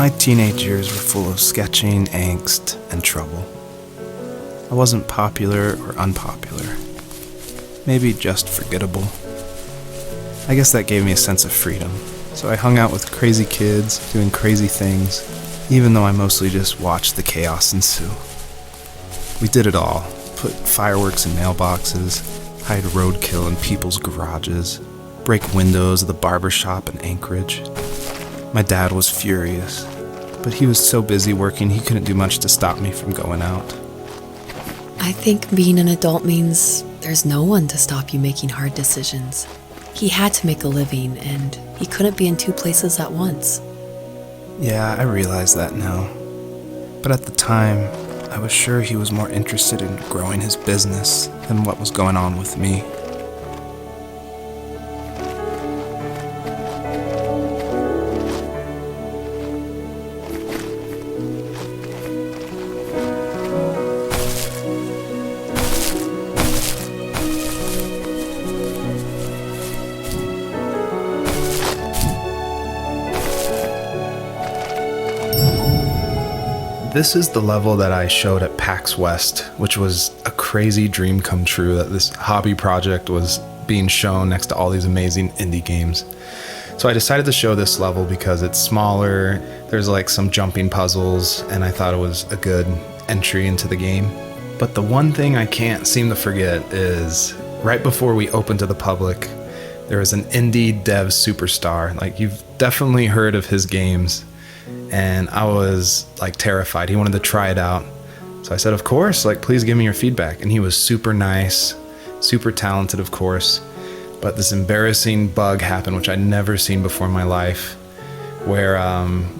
My teenage years were full of sketching, angst, and trouble. I wasn't popular or unpopular. Maybe just forgettable. I guess that gave me a sense of freedom, so I hung out with crazy kids, doing crazy things, even though I mostly just watched the chaos ensue. We did it all. Put fireworks in mailboxes, hide roadkill in people's garages, break windows of the barber shop in Anchorage. My dad was furious, but he was so busy working he couldn't do much to stop me from going out. I think being an adult means there's no one to stop you making hard decisions. He had to make a living, and he couldn't be in two places at once. Yeah, I realize that now. But at the time, I was sure he was more interested in growing his business than what was going on with me. This is the level that I showed at PAX West, which was a crazy dream come true that this hobby project was being shown next to all these amazing indie games. So I decided to show this level because it's smaller, there's like some jumping puzzles, and I thought it was a good entry into the game. But the one thing I can't seem to forget is right before we opened to the public, there was an indie dev superstar. Like, you've definitely heard of his games. And I was like terrified. He wanted to try it out. So I said, of course, like, please give me your feedback. And he was super nice, super talented, of course. But this embarrassing bug happened, which I'd never seen before in my life, where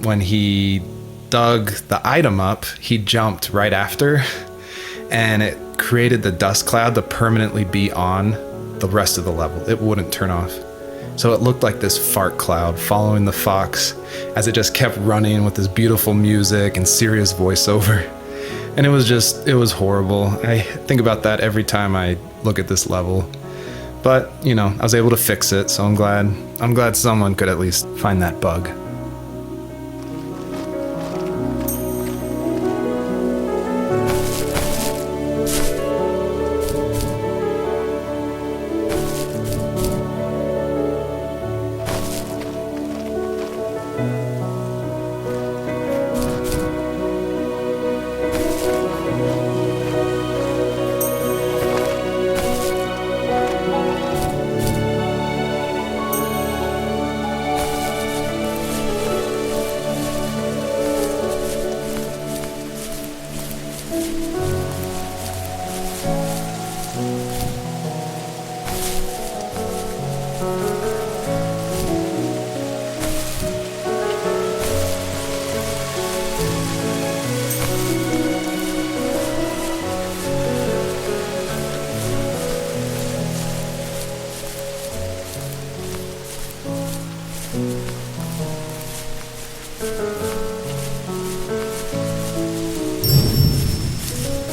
when he dug the item up, he jumped right after, and it created the dust cloud to permanently be on the rest of the level. It wouldn't turn off. So it looked like this fart cloud following the fox as it just kept running with this beautiful music and serious voiceover. And it was horrible. I think about that every time I look at this level. But, I was able to fix it, so I'm glad someone could at least find that bug.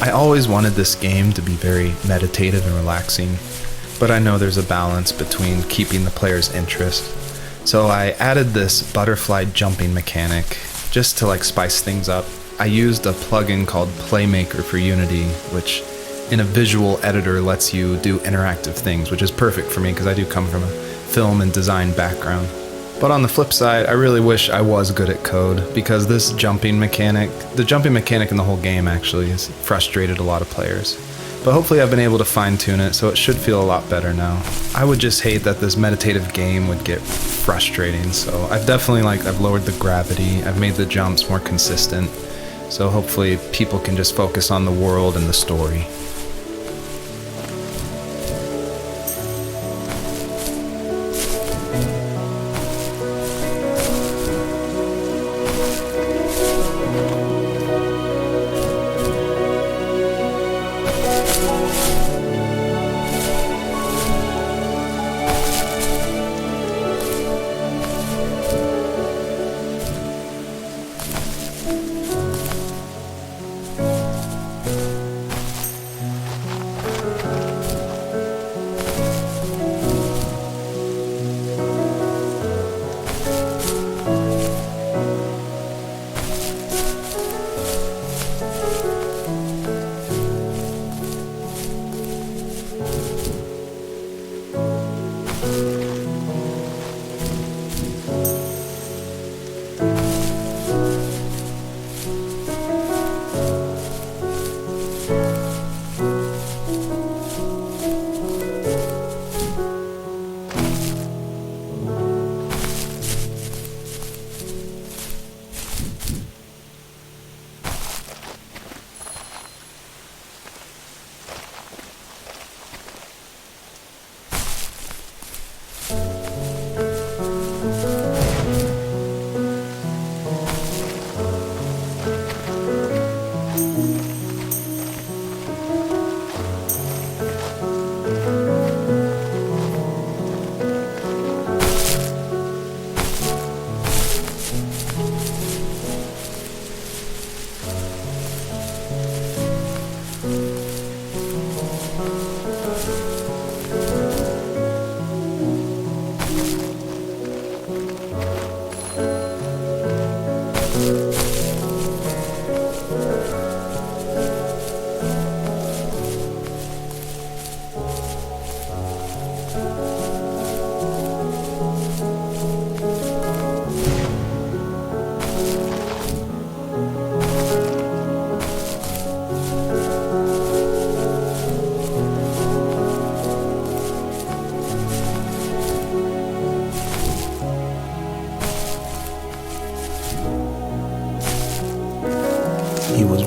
I always wanted this game to be very meditative and relaxing, but I know there's a balance between keeping the player's interest. So I added this butterfly jumping mechanic just to spice things up. I used a plugin called Playmaker for Unity, which in a visual editor lets you do interactive things, which is perfect for me because I do come from a film and design background. But on the flip side, I really wish I was good at code, because this jumping mechanic, the jumping mechanic in the whole game actually has frustrated a lot of players. But hopefully I've been able to fine tune it, so it should feel a lot better now. I would just hate that this meditative game would get frustrating, so I've definitely I've lowered the gravity, I've made the jumps more consistent, so hopefully people can just focus on the world and the story.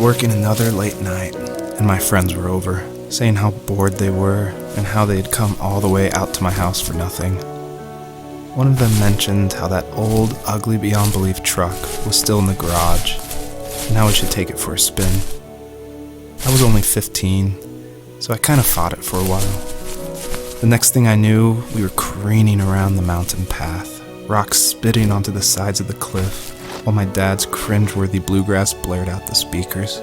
working another late night, and my friends were over, saying how bored they were and how they'd come all the way out to my house for nothing. One of them mentioned how that old, ugly beyond belief truck was still in the garage, and how we should take it for a spin. I was only 15, so I kind of fought it for a while. The next thing I knew, we were careening around the mountain path, rocks spitting onto the sides of the cliff, while my dad's cringeworthy bluegrass blared out the speakers.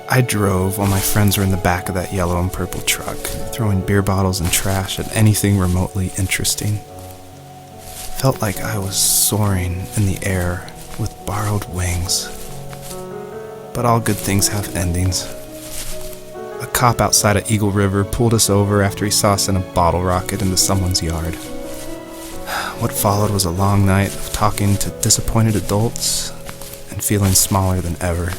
I drove while my friends were in the back of that yellow and purple truck, throwing beer bottles and trash at anything remotely interesting. Felt like I was soaring in the air with borrowed wings. But all good things have endings. A cop outside of Eagle River pulled us over after he saw us in a bottle rocket into someone's yard. What followed was a long night of talking to disappointed adults and feeling smaller than ever.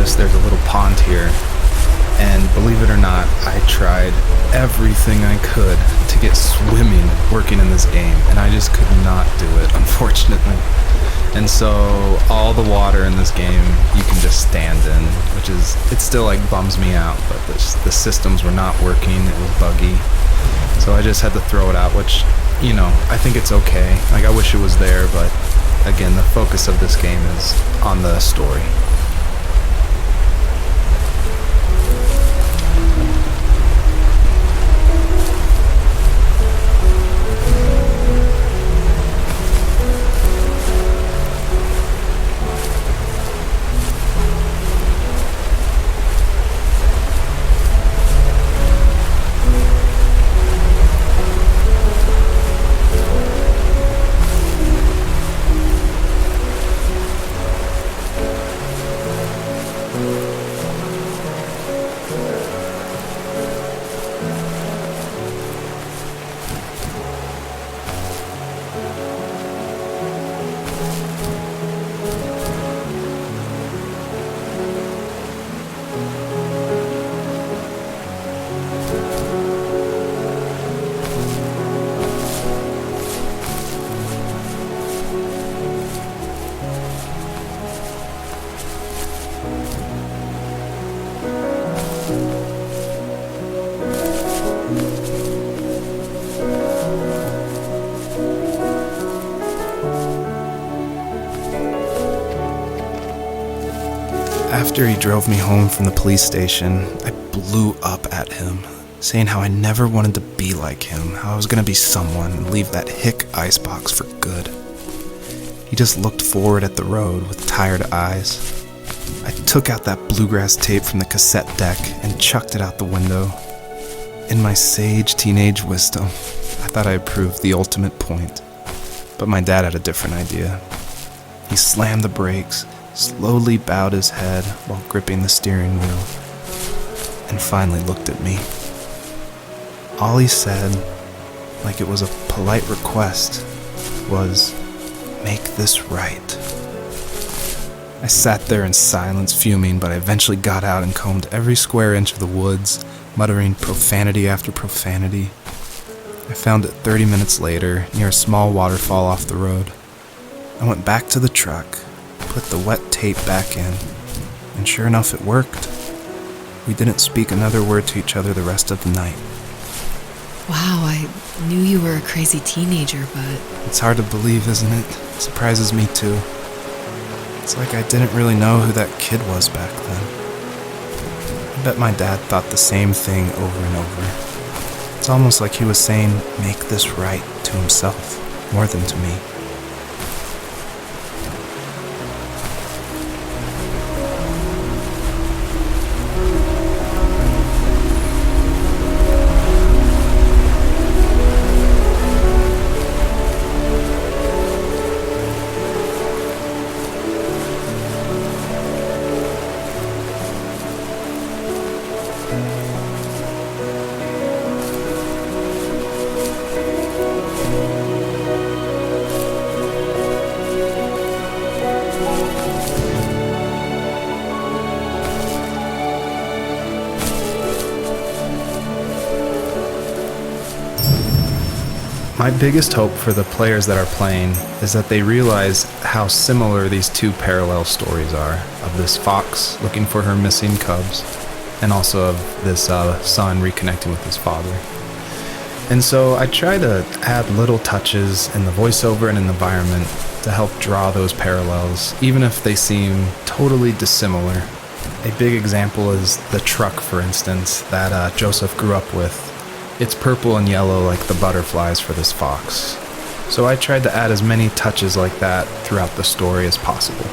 notice there's a little pond here, and believe it or not, I tried everything I could to get swimming working in this game, and I just could not do it, unfortunately. And so all the water in this game you can just stand in, which is, it still like bums me out, but the systems were not working, it was buggy. So I just had to throw it out, which, you know, I think it's okay. Like, I wish it was there, but again, the focus of this game is on the story. After he drove me home from the police station, I blew up at him, saying how I never wanted to be like him, how I was going to be someone and leave that hick icebox for good. He just looked forward at the road with tired eyes. I took out that bluegrass tape from the cassette deck and chucked it out the window. In my sage teenage wisdom, I thought I had proved the ultimate point. But my dad had a different idea. He slammed the brakes, slowly bowed his head while gripping the steering wheel, and finally looked at me. All he said, like it was a polite request, was, "Make this right." I sat there in silence, fuming, but I eventually got out and combed every square inch of the woods, muttering profanity after profanity. I found it 30 minutes later, near a small waterfall off the road. I went back to the truck, put the wet tape back in, and sure enough, it worked. We didn't speak another word to each other the rest of the night. Wow, I knew you were a crazy teenager, but... It's hard to believe, isn't it? It surprises me too. It's like I didn't really know who that kid was back then. I bet my dad thought the same thing over and over. It's almost like he was saying, "Make this right," to himself, more than to me. My biggest hope for the players that are playing is that they realize how similar these two parallel stories are, of this fox looking for her missing cubs, and also of this son reconnecting with his father. And so I try to add little touches in the voiceover and in the environment to help draw those parallels, even if they seem totally dissimilar. A big example is the truck, for instance, that Joseph grew up with. It's purple and yellow like the butterflies for this fox. So I tried to add as many touches like that throughout the story as possible.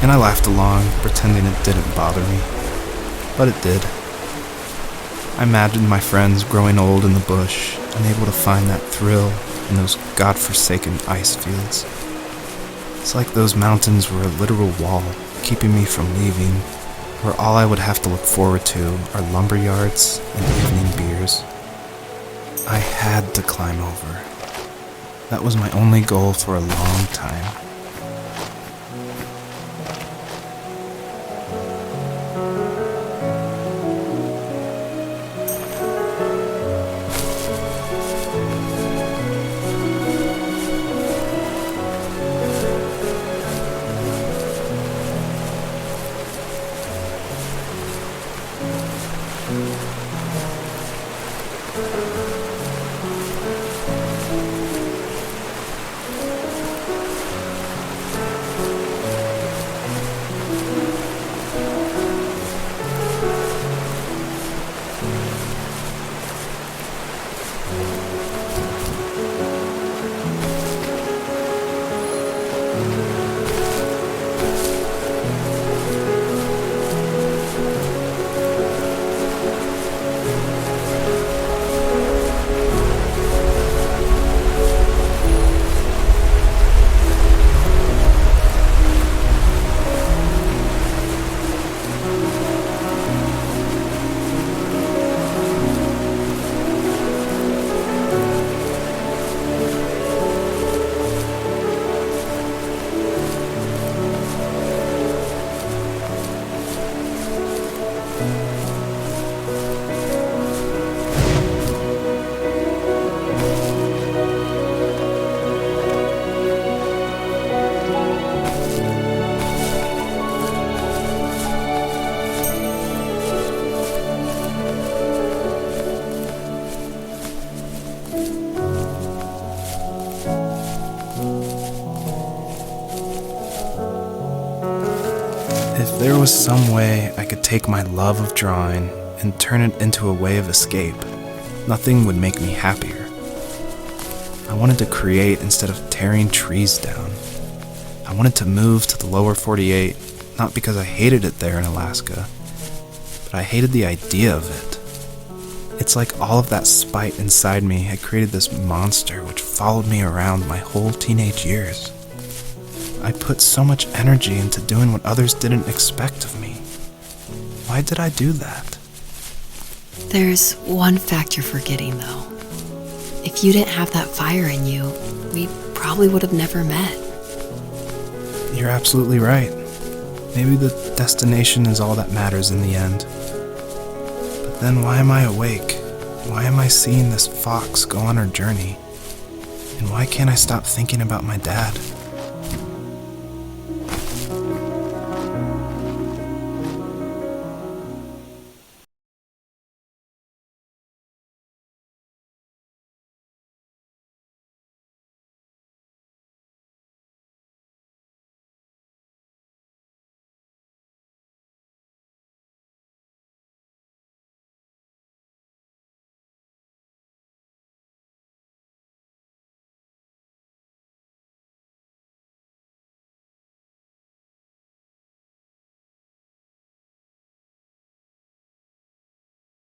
and I laughed along, pretending it didn't bother me. But it did. I imagined my friends growing old in the bush, unable to find that thrill in those godforsaken ice fields. It's like those mountains were a literal wall, keeping me from leaving, where all I would have to look forward to are lumber yards and evening beers. I had to climb over. That was my only goal for a long time. If there was some way I could take my love of drawing and turn it into a way of escape, nothing would make me happier. I wanted to create instead of tearing trees down. I wanted to move to the lower 48, not because I hated it there in Alaska, but I hated the idea of it. It's like all of that spite inside me had created this monster which followed me around my whole teenage years. I put so much energy into doing what others didn't expect of me. Why did I do that? There's one fact you're forgetting, though. If you didn't have that fire in you, we probably would have never met. You're absolutely right. Maybe the destination is all that matters in the end. But then why am I awake? Why am I seeing this fox go on her journey? And why can't I stop thinking about my dad?